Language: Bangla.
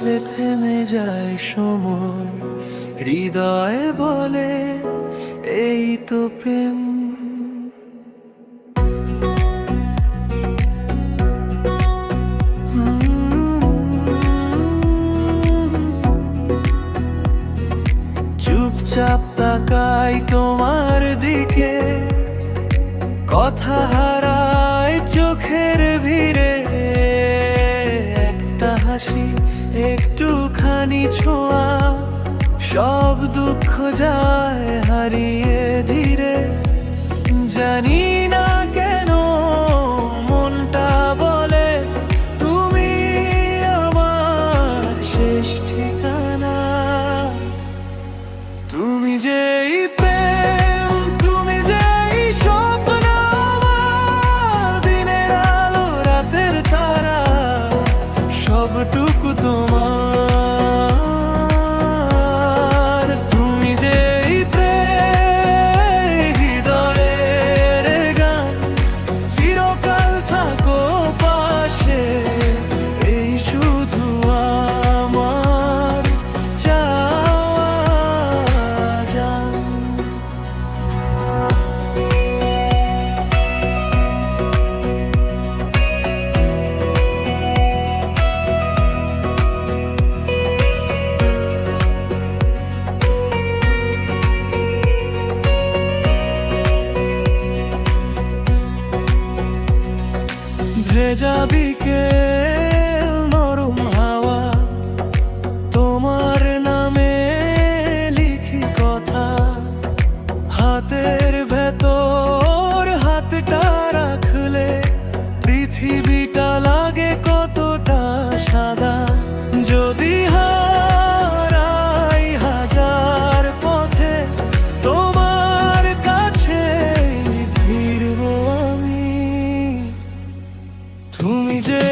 আসলে থেমে যায় সময়, হৃদয়ে বলে এই তো প্রেম। চুপচাপ তাকাই তোমার দিকে, কথা হারায় চোখের ভিড়ে। একটা হাসি, একটুখানি ছোঁয়া, সব দুঃখ যায় হারিয়ে ধীরে। জানি না কেন মনটা বলে তুমি আমার শেষ ঠিকানা। তুমি যেই প্রেম, তুমি যেই স্বপ্ন, আমার দিনের আলো রাতের তারা, সবটুকু তোমার। তুমি যেই প্রেম, হৃদয়ের গান, চিরকাল থাকো পাশে, এই শুধু আমার চাওয়া জান। ভেজা বিকেল, নরম হাওয়া, তোমার নামে লিখি কথা। হাতের ভেতর হাতটা রাখলে পৃথিবীটা লাগে কতটা সাদা। যদি হারাই হাজার পথে, তোমার কাছে ফিরবো আমি। তুমি যে